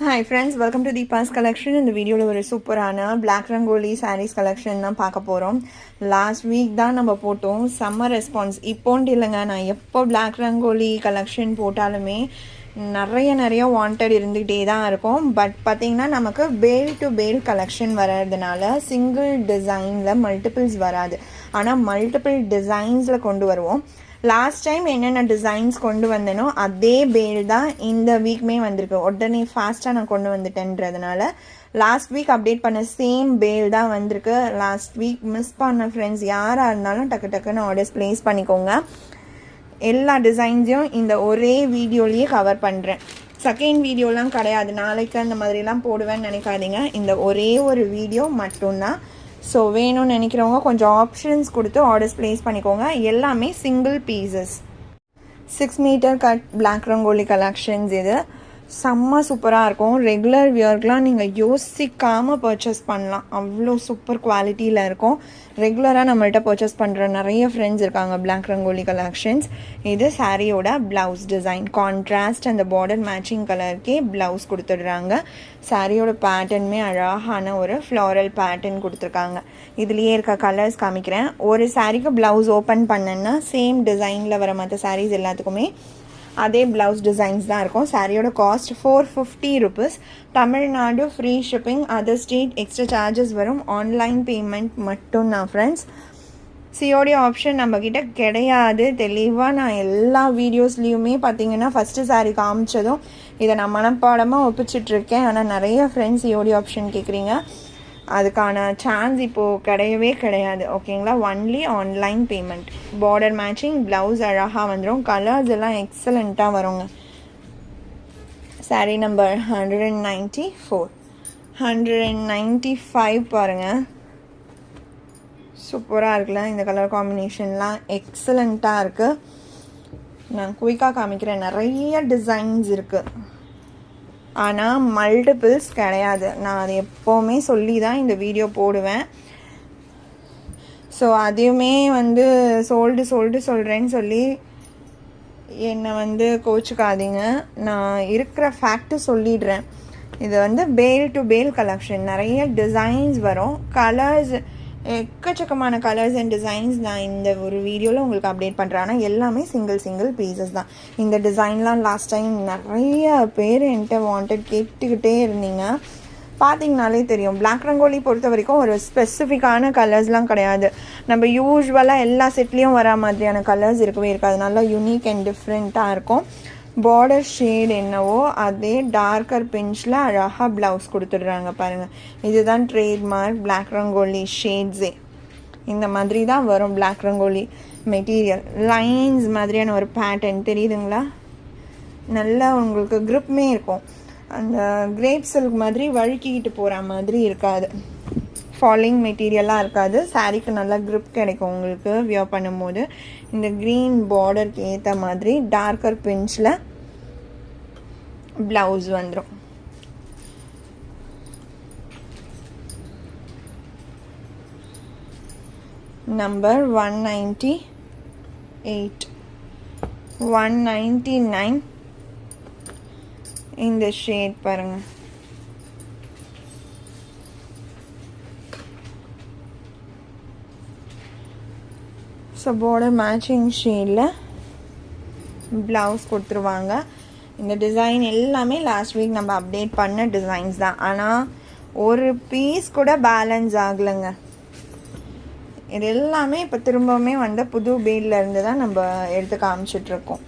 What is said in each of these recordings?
Hi friends, welcome to Deepa's collection. இந்த வீடியோவில் ஒரு சூப்பரான பிளாக் ரங்கோலி சாரீஸ் கலெக்ஷன் தான் பார்க்க போகிறோம். லாஸ்ட் வீக் தான் நம்ம போட்டோம். சம்மர் ரெஸ்பான்ஸ் இப்போன்ட்டு இல்லைங்க, நான் எப்போ பிளாக் ரங்கோலி கலெக்ஷன் போட்டாலுமே நிறைய வாண்டட் இருந்துகிட்டே தான் இருக்கும். பட் பார்த்திங்கன்னா நமக்கு பேல் டு பேல் கலெக்ஷன் வர்றதுனால சிங்கிள் டிசைனில் மல்டிபிள்ஸ் வராது, ஆனால் மல்டிபிள் டிசைன்ஸில் கொண்டு வருவோம். லாஸ்ட் டைம் என்னென்ன டிசைன்ஸ் கொண்டு வந்தேனோ அதே பேல் தான் இந்த வீக்குமே வந்திருக்கு. உடனே ஃபாஸ்ட்டாக நான் கொண்டு வந்துட்டேன்றதுனால லாஸ்ட் வீக் அப்டேட் பண்ண சேம் பேல் தான் வந்திருக்கு. லாஸ்ட் வீக் மிஸ் பண்ண ஃப்ரெண்ட்ஸ் யாராக இருந்தாலும் டக்குன்னு ஆர்டர்ஸ் ப்ளேஸ் பண்ணிக்கோங்க. எல்லா டிசைன்ஸையும் இந்த ஒரே வீடியோலேயே கவர் பண்ணுறேன். செகண்ட் வீடியோலாம் கிடையாது, நாளைக்கு அந்த மாதிரிலாம் போடுவேன்னு நினைக்காதீங்க. இந்த ஒரே ஒரு வீடியோ மட்டும்தான். ஸோ வேணும்னு நினைக்கிறவங்க கொஞ்சம் ஆப்ஷன்ஸ் கொடுத்து ஆர்டர்ஸ் ப்ளேஸ் பண்ணிக்கோங்க. எல்லாமே single pieces. 6 meter cut black rangoli collections இது செம்ம சூப்பராக இருக்கும். ரெகுலர் வியர்க்கெலாம் நீங்கள் யோசிக்காமல் பர்ச்சேஸ் பண்ணலாம், அவ்வளோ சூப்பர் குவாலிட்டியில் இருக்கும். ரெகுலராக நம்மள்கிட்ட பர்ச்சேஸ் பண்ணுற நிறைய ஃப்ரெண்ட்ஸ் இருக்காங்க பிளாக் ரங்கோலி கலெக்ஷன்ஸ். இது சாரியோட ப்ளவுஸ் டிசைன் கான்ட்ராஸ்ட் அந்த பார்டர் மேட்சிங் கலருக்கே ப்ளவுஸ் கொடுத்துடுறாங்க. சாரியோட பேட்டர்னுமே அழகான ஒரு ஃப்ளாரல் பேட்டர்ன் கொடுத்துருக்காங்க. இதுலேயே இருக்க கலர்ஸ் காமிக்கிறேன். ஒரு சாரிக்கு ப்ளவுஸ் ஓப்பன் பண்ணேன்னா சேம் டிசைனில் வர மற்ற சாரீஸ் எல்லாத்துக்குமே அதே ப்ளவுஸ் டிசைன்ஸ் தான் இருக்கும். சாரியோட cost 450 rupees. Tamil Nadu free shipping, other state extra charges வரும். ஆன்லைன் பேமெண்ட் மட்டும்தான் ஃப்ரெண்ட்ஸ். சிஓடி ஆப்ஷன் நம்மக்கிட்ட கிடையாது. தெளிவாக நான் எல்லா வீடியோஸ்லேயுமே பார்த்தீங்கன்னா ஃபஸ்ட்டு சாரீ காமிச்சதும் இதை நான் மனப்பாடமாக ஒப்பிச்சிட்ருக்கேன். ஆனால் நிறைய ஃப்ரெண்ட்ஸ் சிஓடி ஆப்ஷன் கேட்குறீங்க. அதுக்கான சான்ஸ் இப்போது கிடையவே கிடையாது, ஓகேங்களா. Only online payment. Border matching blouse அழகாக வந்துடும். கலர்ஸ் எல்லாம் எக்ஸலண்ட்டாக வருங்க. சாரீ நம்பர் 194, 195 பாருங்கள். சூப்பராக இருக்குல்ல, இந்த கலர் காம்பினேஷன்லாம் எக்ஸலண்ட்டாக இருக்குது. நான் குயிக்காக காமிக்கிறேன். நிறைய டிசைன்ஸ் இருக்குது, ஆனால் மல்டிபிள்ஸ் கிடையாது. நான் அது எப்போவுமே சொல்லி தான் இந்த வீடியோ போடுவேன். ஸோ அதையுமே சோல்டு சொல்கிறேன்னு சொல்லி என்னை கோச்சுக்காதீங்க. நான் இருக்கிற ஃபேக்ட்டு சொல்லிடுறேன். இது பேல் டு பேல் கலெக்ஷன். நிறைய டிசைன்ஸ் வரும், கலர்ஸ் எக்கச்சக்கமான கலர்ஸ் அண்ட் டிசைன்ஸ் நான் இந்த ஒரு வீடியோவில் உங்களுக்கு அப்டேட் பண்ணுறேன். ஆனால் எல்லாமே சிங்கிள் பீசஸ் தான். இந்த டிசைன்லாம் லாஸ்ட் டைம் நிறைய பேர் என்கிட்ட வாண்டட் கேட்டுக்கிட்டே இருந்தீங்க. பார்த்தீங்கனாலே தெரியும், பிளாக் ரங்கோலி பொறுத்த வரைக்கும் ஒரு ஸ்பெசிஃபிக்கான கலர்ஸ்லாம் கிடையாது. நம்ம யூஸ்வலாக எல்லா செட்லேயும் வர மாதிரியான கலர்ஸ் இருக்கவே இருக்காது. நல்லா யூனிக் அண்ட் டிஃப்ரெண்ட்டாக இருக்கும். பார்டர் ஷேட் என்னவோ அதே டார்க்கர் பிஞ்சில் அழகாக ப்ளவுஸ் கொடுத்துடுறாங்க பாருங்கள். இதுதான் ட்ரேட்மார்க் பிளாக் ரங்கோலி ஷேட்ஸே. இந்த மாதிரி தான் வரும் பிளாக் ரங்கோலி மெட்டீரியல். லைன்ஸ் மாதிரியான ஒரு பேட்டர்ன் தெரியுதுங்களா. நல்லா உங்களுக்கு க்ரிப்புமே இருக்கும். அந்த கிரேப் சில்க் மாதிரி வழுக்கிக்கிட்டு போகிற மாதிரி இருக்காது, ஃபாலிங் மெட்டீரியலாக இருக்காது. சாரீக்கு நல்லா க்ரிப் கிடைக்கும் உங்களுக்கு வியர் பண்ணும்போது. இந்த க்ரீன் பார்டருக்கு ஏற்ற மாதிரி டார்க்கர் பிஞ்சில் ப்ளவுஸ் வந்துடும். நம்பர் 198, 199 இந்த ஷேட் பாருங்கள். ஸோ பார்டர் மேட்சிங் ஷேடில் ப்ளவுஸ் கொடுத்துருவாங்க. இந்த டிசைன் எல்லாமே லாஸ்ட் வீக் நம்ம அப்டேட் பண்ண டிசைன்ஸ் தான், ஆனால் ஒரு பீஸ் கூட பேலன்ஸ் ஆகலைங்க. இது எல்லாமே இப்போ திரும்பவுமே புது பேலில் இருந்து தான் நம்ம எடுத்து காமிச்சிட்ருக்கோம்.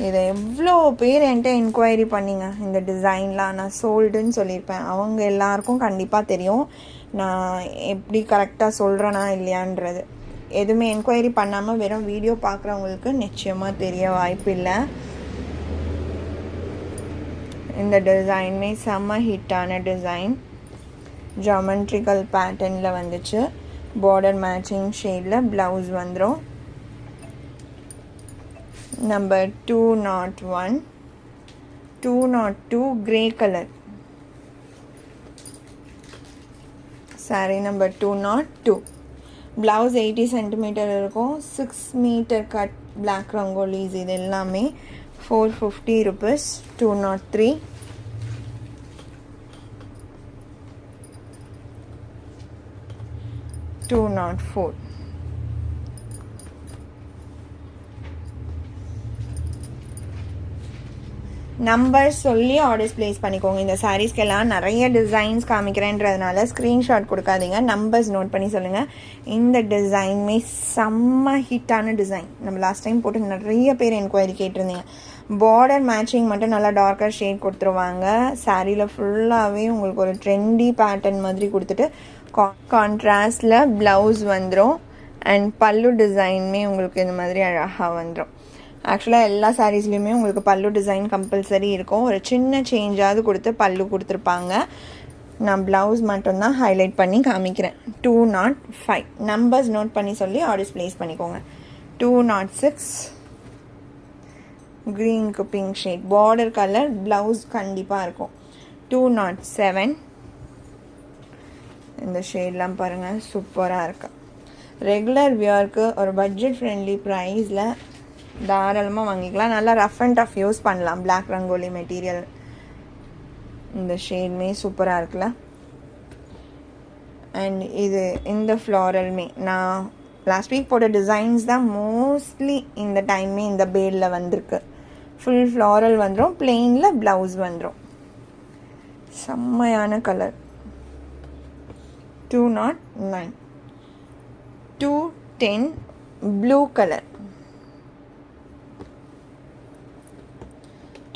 இதை எவ்வளோ பேர் என்கிட்ட என்கொயரி பண்ணிங்க. இந்த டிசைன்லாம் நான் சோல்டுன்னு சொல்லியிருப்பேன். அவங்க எல்லாருக்கும் கண்டிப்பாக தெரியும் நான் எப்படி கரெக்டாக சொல்கிறேனா இல்லையான்றது. எதுவுமே என்கொயரி பண்ணாமல் வெறும் வீடியோ பார்க்குறவங்களுக்கு நிச்சயமாக தெரிய வாய்ப்பு இல்லை. இந்த டிசைனுமே செம்ம ஹிட்டான டிசைன். ஜாமெட்ரிக்கல் பேட்டர்னில் வந்துச்சு. பார்டர் மேட்சிங் ஷேடில் ப்ளவுஸ் வந்துடும். Number 201, 202 grey colour. Sorry number 202. Blouse 80 centimetre இருக்கும். 6 மீட்டர் கட் பிளாக் ரங்கோலிஸ். இது எல்லாமே 450 rupees. 203. 204. நம்பர் சொல்லி ஆர்டர்ஸ் ப்ளேஸ் பண்ணிக்கோங்க. இந்த சாரீஸ்க்கெல்லாம் நிறைய டிசைன்ஸ் காமிக்கிறேன்றதுனால ஸ்க்ரீன்ஷாட் கொடுக்காதீங்க, நம்பர்ஸ் நோட் பண்ணி சொல்லுங்கள். இந்த டிசைனுமே செம்ம ஹிட்டான டிசைன். நம்ம லாஸ்ட் டைம் போட்டு நிறைய பேர் என்கொயரி கேட்டிருந்தீங்க. பார்டர் மேட்சிங் மட்டும் நல்லா டார்க்கர் ஷேட் கொடுத்துருவாங்க. சாரியில் ஃபுல்லாகவே உங்களுக்கு ஒரு ட்ரெண்டி பேட்டர்ன் மாதிரி கொடுத்துட்டு கான்ட்ராஸ்டில் ப்ளவுஸ் வந்துடும். அண்ட் பல்லு டிசைனுமே உங்களுக்கு இந்த மாதிரி அழகாக வந்துடும். ஆக்சுவலாக எல்லா சாரீஸ்லேயுமே உங்களுக்கு பல்லு டிசைன் கம்பல்சரி இருக்கும். ஒரு சின்ன சேஞ்சாவது கொடுத்து பல்லு கொடுத்துருப்பாங்க. நான் ப்ளவுஸ் மட்டும்தான் ஹைலைட் பண்ணி காமிக்கிறேன். 205 நம்பர்ஸ் நோட் பண்ணி சொல்லி ஆர்டர்ஸ் ப்ளேஸ் பண்ணிக்கோங்க. 206 க்ரீனுக்கு pink shade border colour, blouse கண்டிப்பாக இருக்கும். 207 இந்த ஷேட்லாம் பாருங்கள், சூப்பராக இருக்கு. ரெகுலர் வியருக்கு ஒரு பட்ஜெட் ஃப்ரெண்ட்லி ப்ரைஸில் தாராளமாக வாங்கிக்கலாம். நல்லா ரஃப் அண்ட் டஃப் யூஸ் பண்ணலாம். Black rangoli material. இந்த ஷேட்மே சூப்பராக இருக்குல்ல. அண்ட் இது இந்த ஃப்ளாரல்மே நான் லாஸ்ட் வீக் போட்ட டிசைன்ஸ் தான் மோஸ்ட்லி இந்த டைமே இந்த பேடில் வந்திருக்கு. ஃபுல் ஃப்ளாரல் வந்துடும், பிளெயினில் ப்ளவுஸ் வந்துடும். செம்மையான colour. 209 210 blue colour.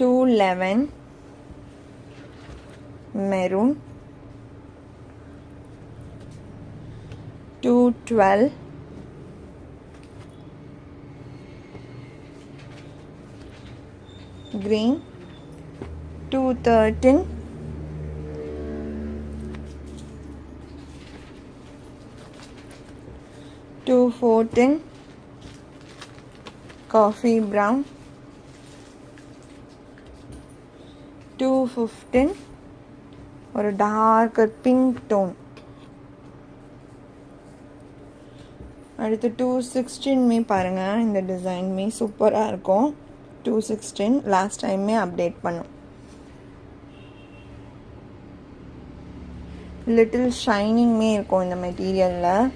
211 maroon. 212 green. 213 214 coffee brown. 215 ஒரு டார்க்கர் பிங்க் டோன். அடுத்து 216மே பாருங்கள், இந்த டிசைன்மே சூப்பராக இருக்கும். 216 லாஸ்ட் டைமே அப்டேட் பண்ணும். லிட்டில் ஷைனிங்மே இருக்கும் இந்த மெட்டீரியலில்.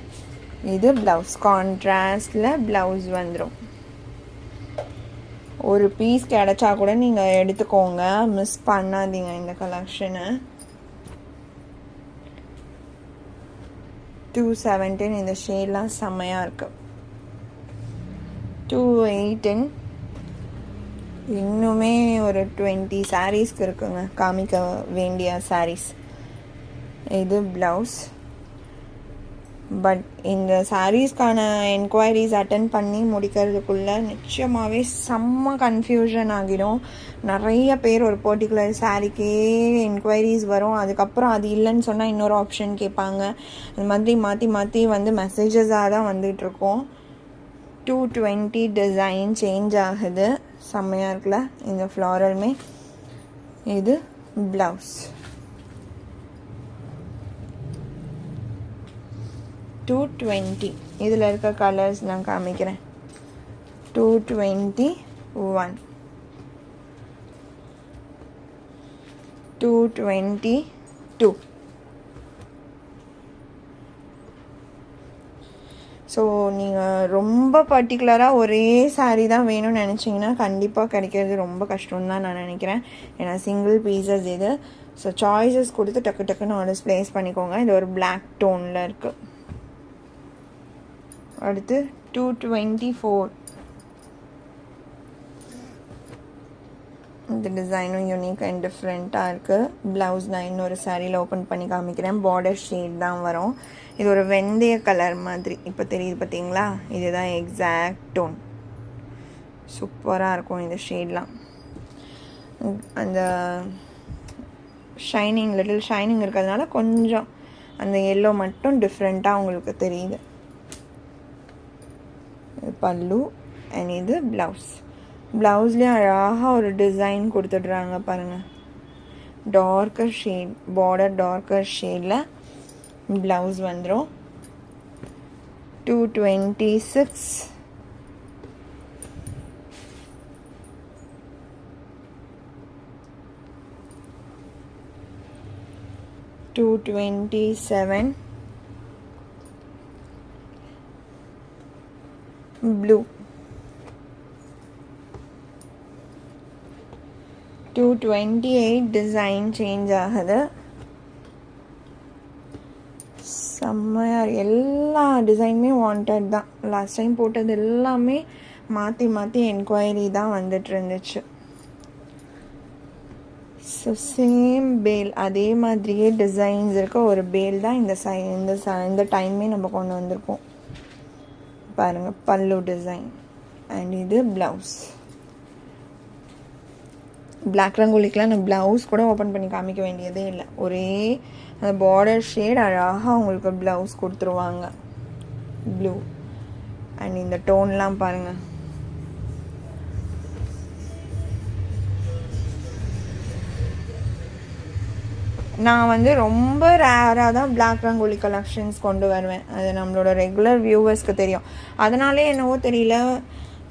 இது ப்ளவுஸ் கான்ட்ராஸ்டில் ப்ளவுஸ் வந்துடும். ஒரு பீஸ் கிடச்சா கூட நீங்கள் எடுத்துக்கோங்க, மிஸ் பண்ணாதீங்க இந்த கலெக்ஷனை. 217 இந்த ஷேட்லாம் செம்மையாக இருக்கு. 218 இன்னுமே ஒரு 20 சாரீஸ்க்கு இருக்குங்க காமிக்க வேண்டிய சாரீஸ். இது ப்ளவுஸ். பட் இந்த சாரீஸ்க்கான என்கொயரிஸ் அட்டன் பண்ணி முடிக்கிறதுக்குள்ளே நிச்சயமாகவே செம்ம கன்ஃபியூஷன் ஆகிடும். நிறைய பேர் ஒரு பர்டிகுலர் சாரீக்கே என்கொயரிஸ் வரும். அதுக்கப்புறம் அது இல்லைன்னு சொன்னால் இன்னொரு ஆப்ஷன் கேட்பாங்க. அது மாதிரி மாற்றி மாற்றி வந்து மெசேஜஸாக தான் வந்துகிட்ருக்கோம். 220 டிசைன் சேஞ்ச் ஆகுது. செம்மையாக இருக்குல்ல இந்த ஃப்ளாரல்மே. இது ப்ளவுஸ். 220 இதில் இருக்க கலர்ஸ் நான் காமிக்கிறேன். 221 222. ஸோ நீங்கள் ரொம்ப பர்டிகுலராக ஒரே சாரீ தான் வேணும்னு நினச்சிங்கன்னா கண்டிப்பாக கிடைக்கிறது ரொம்ப கஷ்டம் தான் நான் நினைக்கிறேன். ஏன்னா சிங்கிள் பீசஸ் இது. ஸோ சாய்ஸஸ் கொடுத்து டக்கு டக்குன்னு ஆர்டர்ஸ் ப்ளேஸ் பண்ணிக்கோங்க. இது ஒரு பிளாக் டோனில் இருக்குது. அடுத்து 224 இந்த டிசைனும் யூனிக் அண்ட் டிஃப்ரெண்ட்டாக இருக்குது. ப்ளவுஸ் நான் இன்னொரு சாரியில் ஓப்பன் பண்ணி காமிக்கிறேன். பார்டர் ஷேட் தான் வரும். இது ஒரு வெந்தய கலர் மாதிரி இப்போ தெரியுது பார்த்தீங்களா? இதுதான் எக்ஸாக்ட் டோன். சூப்பராக இருக்கும் இந்த ஷேட்லாம். அந்த ஷைனிங் லிட்டில் ஷைனிங் இருக்கிறதுனால கொஞ்சம் அந்த எல்லோ மட்டும் டிஃப்ரெண்ட்டாக உங்களுக்கு தெரியுது. பல்லு அண்ட் இது ப்ளவுஸ். ப்ளவுஸ்லேயும் அழகாக ஒரு டிசைன் கொடுத்துட்றாங்க பாருங்கள். டார்க்கர் ஷேட் பார்டர், டார்க்கர் ஷேடில் ப்ளவுஸ் வந்துடும். 226 227 ப்ளூ 228 டிசைன் சேஞ்ச் ஆகுது. செம்மையாக எல்லா டிசைனுமே வாண்டட் தான். லாஸ்ட் டைம் போட்டது எல்லாமே மாற்றி மாற்றி என்கொயரி தான் வந்துட்டு இருந்துச்சு. ஸோ சேம் பேல், அதே மாதிரியே டிசைன்ஸ் இருக்க ஒரு பேல் தான் இந்த டைமே நம்ம கொண்டு வந்திருக்கோம். பாருங்கள், பல்லு டிசைன் அண்ட் இது ப்ளவுஸ். பிளாக் ரங்கோலிக்கெலாம் நான் ப்ளவுஸ் கூட ஓப்பன் பண்ணி காமிக்க வேண்டியதே இல்லை. ஒரே அந்த பார்டர் ஷேட் அழகாக உங்களுக்கு ப்ளவுஸ் கொடுத்துருவாங்க. ப்ளூ அண்ட் இந்த டோன்லாம் பாருங்கள். நான் ரொம்ப ரேராக தான் பிளாக் ரங்கோலி கலெக்ஷன்ஸ் கொண்டு வருவேன். அது நம்மளோட ரெகுலர் வியூவர்ஸ்க்கு தெரியும். அதனாலே என்னவோ தெரியல,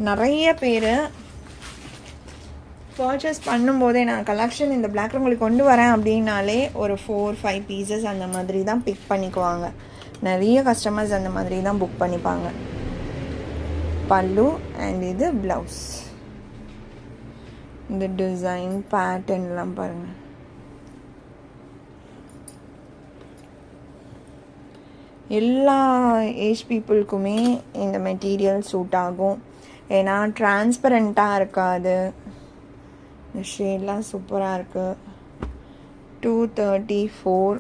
நிறைய பேர் பர்ச்சேஸ் பண்ணும்போதே நான் கலெக்ஷன் இந்த பிளாக் ரங்கோலி கொண்டு வரேன் அப்படின்னாலே ஒரு 4-5 பீசஸ் அந்த மாதிரி தான் பிக் பண்ணிக்குவாங்க. நிறைய கஸ்டமர்ஸ் அந்த மாதிரி தான் புக் பண்ணிப்பாங்க. பல்லு அண்ட் இது ப்ளவுஸ். இந்த டிசைன் பேட்டர்ன்லாம் பாருங்கள். எல்லா ஏஜ் பீப்புளுக்குமே இந்த மெட்டீரியல் சூட் ஆகும். ஏன்னா டிரான்ஸ்பரண்ட்டாக இருக்காது. இந்த ஷேட்லாம் சூப்பராக இருக்குது. 234.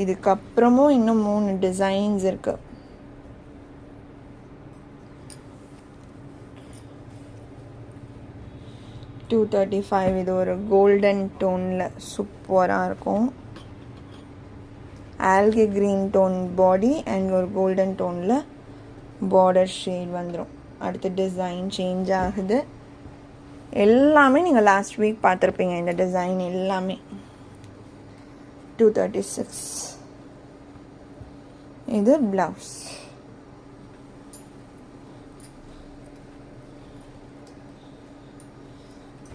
இதுக்கப்புறமும் இன்னும் 3 டிசைன்ஸ் இருக்குது. $235. இது ஒரு கோல்டன் டோனில் சூப்பராக இருக்கும். Algae green tone body and ஒரு கோல்டன் டோனில் பார்டர் ஷேட் வந்துடும். அடுத்து டிசைன் சேஞ்ச் ஆகுது. எல்லாமே நீங்கள் லாஸ்ட் வீக் பார்த்துருப்பீங்க. இந்த டிசைன் எல்லாமே 236. இது blouse.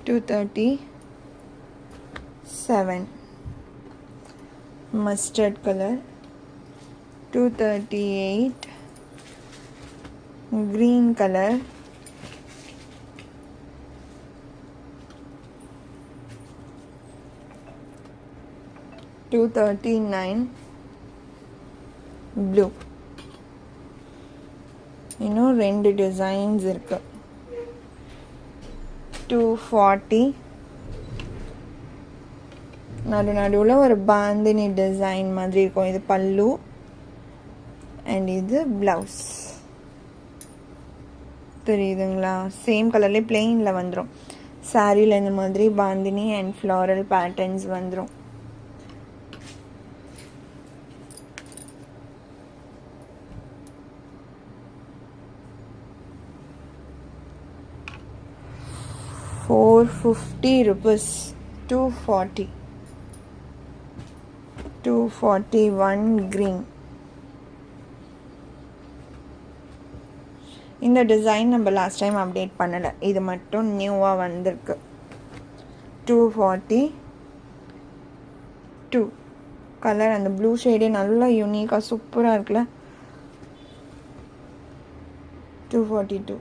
$237. mustard color. 238. green color. 239. blue. இன்னும் 2 டிசைன்ஸ் இருக்கு. 240. நடுவில் ஒரு பாந்தினி டிசைன் மாதிரி இருக்கும். இது பல்லு அண்ட் இது ப்ளவுஸ். தெரியுதுங்களா? சேம் கலர்லேயே பிளெயினில் வந்துடும். சாரியில் இந்த மாதிரி பாந்தினி அண்ட் ஃப்ளாரல் பேட்டர்ன்ஸ் வந்துடும். ₹450. 240. 241 green. இந்த டிசைன் நம்ம லாஸ்ட் டைம் அப்டேட் பண்ணலை. இது மட்டும் நியூவாக வந்திருக்கு. 242 கலர். அந்த ப்ளூ ஷேடே நல்லா யூனிக்காக சூப்பராக இருக்குல்ல. 242.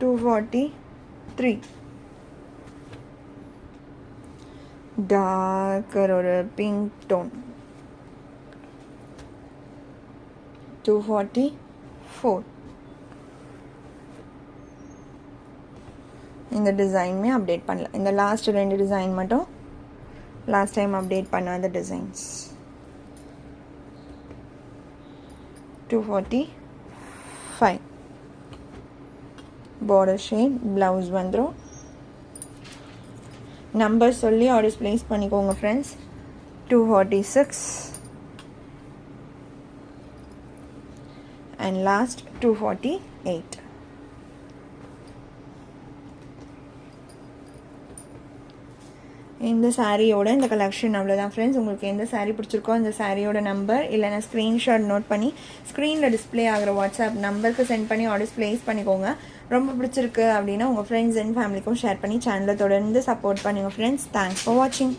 243 டார்க்கர் ஒரு பிங்க் டோன். 244. இந்த டிசைனுமே அப்டேட் பண்ணல. இந்த லாஸ்ட் 2 டிசைன் மட்டும் லாஸ்ட் டைம் அப்டேட் பண்ணாத டிசைன்ஸ். 245 border shade. ப்ளவுஸ் வந்துடும். நம்பர் சொல்லி ஆர்டர்ஸ் ப்ளேஸ் பண்ணிக்கோங்க ஃப்ரெண்ட்ஸ். 246 and last 248. இந்த சாரியோட இந்த கலெக்ஷன் அவ்வளோதான் ஃப்ரெண்ட்ஸ். உங்களுக்கு எந்த சாரீ பிடிச்சிருக்கோ அந்த சாரியோட நம்பர் இல்லைனா ஸ்க்ரீன்ஷாட் நோட் பண்ணி ஸ்க்ரீனில் டிஸ்பிளே ஆகிற வாட்ஸ்அப் நம்பருக்கு சென்ட் பண்ணி ஆர்டர்ஸ் ப்ளேஸ் பண்ணிக்கோங்க. ரொம்ப பிடிச்சிருக்கு அப்படின்னா உங்கள் ஃப்ரெண்ட்ஸ் அண்ட் ஃபேமிலிக்கும் ஷேர் பண்ணி சேனலை தொடர்ந்து சப்போர்ட் பண்ணுங்கள் ஃப்ரெண்ட்ஸ். தேங்க்ஸ் ஃபார் வாட்சிங்.